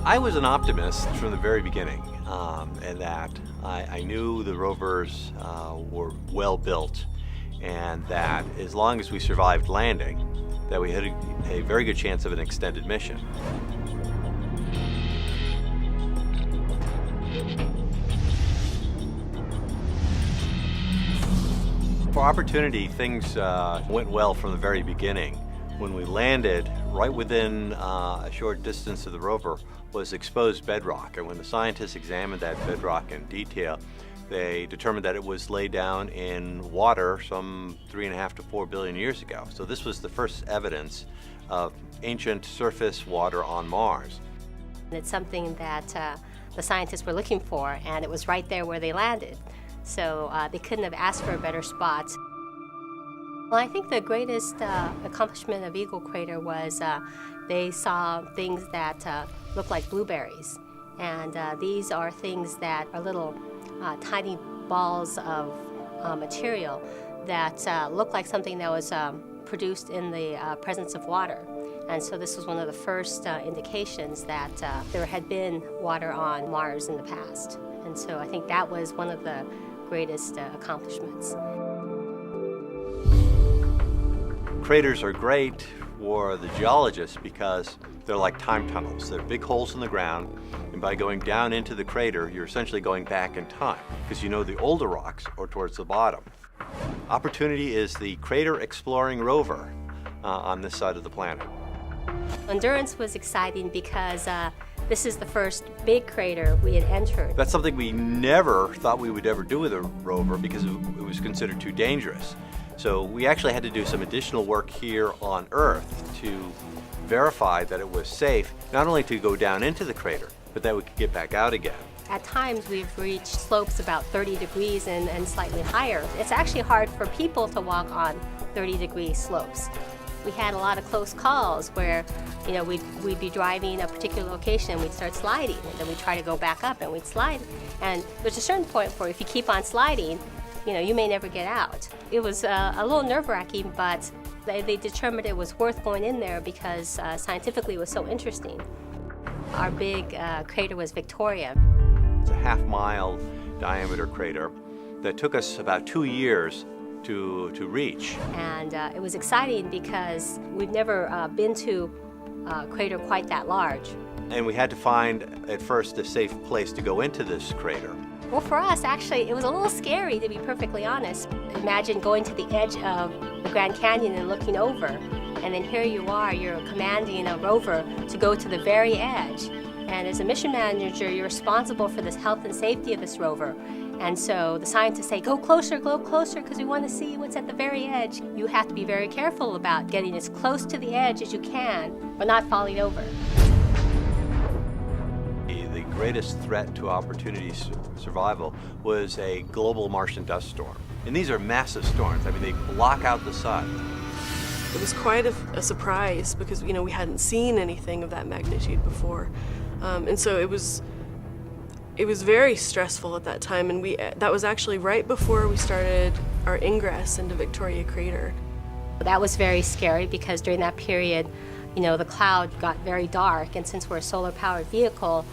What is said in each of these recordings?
I was an optimist from the very beginning, and that I knew the rovers were well built, and that as long as we survived landing, that we had a very good chance of an extended mission. For Opportunity, things went well from the very beginning. When we landed, right within a short distance of the rover was exposed bedrock. And when the scientists examined that bedrock in detail, they determined that it was laid down in water some 3.5 to 4 billion years ago. So this was the first evidence of ancient surface water on Mars. It's something that the scientists were looking for, and it was right there where they landed. So they couldn't have asked for a better spot. Well, I think the greatest accomplishment of Eagle Crater was they saw things that look like blueberries. And these are things that are little tiny balls of material that look like something that was produced in the presence of water. And so this was one of the first indications that there had been water on Mars in the past. And so I think that was one of the greatest accomplishments. Craters are great for the geologists because they're like time tunnels. They're big holes in the ground, and by going down into the crater, you're essentially going back in time because you know the older rocks are towards the bottom. Opportunity is the crater exploring rover on this side of the planet. Endurance was exciting because this is the first big crater we had entered. That's something we never thought we would ever do with a rover because it was considered too dangerous. So we actually had to do some additional work here on Earth to verify that it was safe, not only to go down into the crater, but that we could get back out again. At times we've reached slopes about 30 degrees and slightly higher. It's actually hard for people to walk on 30-degree slopes. We had a lot of close calls where, you know, we'd be driving a particular location and we'd start sliding, and then we'd try to go back up and we'd slide. And there's a certain point where if you keep on sliding, you know, you may never get out. It was a little nerve-wracking, but they determined it was worth going in there because scientifically it was so interesting. Our big crater was Victoria. It's a half-mile diameter crater that took us about 2 years to reach. And it was exciting because we'd never been to a crater quite that large. And we had to find, at first, a safe place to go into this crater. Well, for us, actually, it was a little scary, to be perfectly honest. Imagine going to the edge of the Grand Canyon and looking over, and then here you are, you're commanding a rover to go to the very edge. And as a mission manager, you're responsible for the health and safety of this rover. And so the scientists say, go closer, because we want to see what's at the very edge. You have to be very careful about getting as close to the edge as you can, but not falling over. The greatest threat to Opportunity's survival was a global Martian dust storm. And these are massive storms. I mean, they block out the sun. It was quite a surprise because, you know, we hadn't seen anything of that magnitude before. And so it was very stressful at that time, and that was actually right before we started our ingress into Victoria Crater. That was very scary because during that period, you know, the cloud got very dark, and since we're a solar-powered vehicle,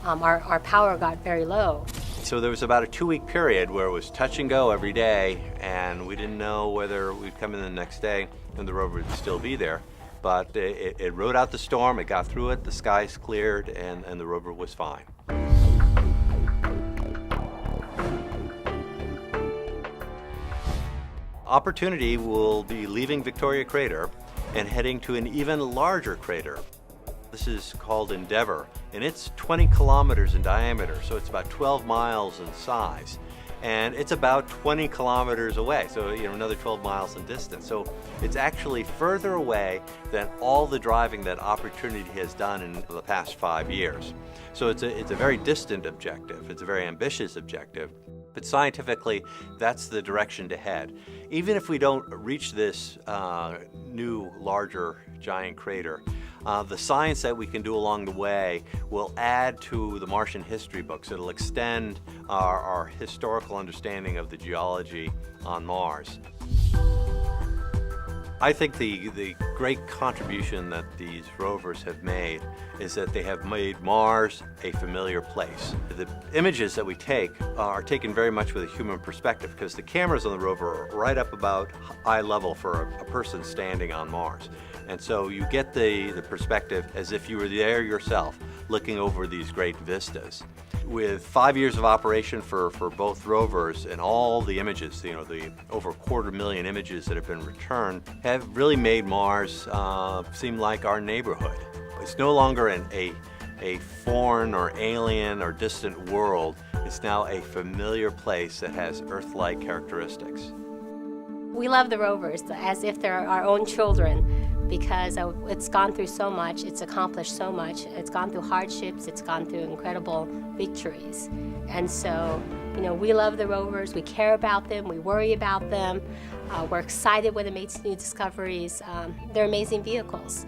our power got very low. So there was about a 2-week period where it was touch and go every day, and we didn't know whether we'd come in the next day and the rover would still be there. But it rode out the storm, it got through it, the skies cleared, and the rover was fine. Opportunity will be leaving Victoria Crater and heading to an even larger crater. This is called Endeavour, and it's 20 kilometers in diameter, so it's about 12 miles in size. And it's about 20 kilometers away, so another 12 miles in distance. So it's actually further away than all the driving that Opportunity has done in the past 5 years. So it's a very distant objective. It's a very ambitious objective. But scientifically, that's the direction to head. Even if we don't reach this new, larger, giant crater, the science that we can do along the way will add to the Martian history books. It'll extend our historical understanding of the geology on Mars. I think the great contribution that these rovers have made is that they have made Mars a familiar place. The images that we take are taken very much with a human perspective because the cameras on the rover are right up about eye level for a person standing on Mars. And so you get the perspective as if you were there yourself, looking over these great vistas. With 5 years of operation for both rovers and all the images, the over 250,000 images that have been returned, have really made Mars seem like our neighborhood. It's no longer a foreign or alien or distant world. It's now a familiar place that has Earth-like characteristics. We love the rovers as if they're our own children because it's gone through so much, it's accomplished so much, it's gone through hardships, it's gone through incredible victories. And so, we love the rovers, we care about them, we worry about them, we're excited when it makes new discoveries. They're amazing vehicles.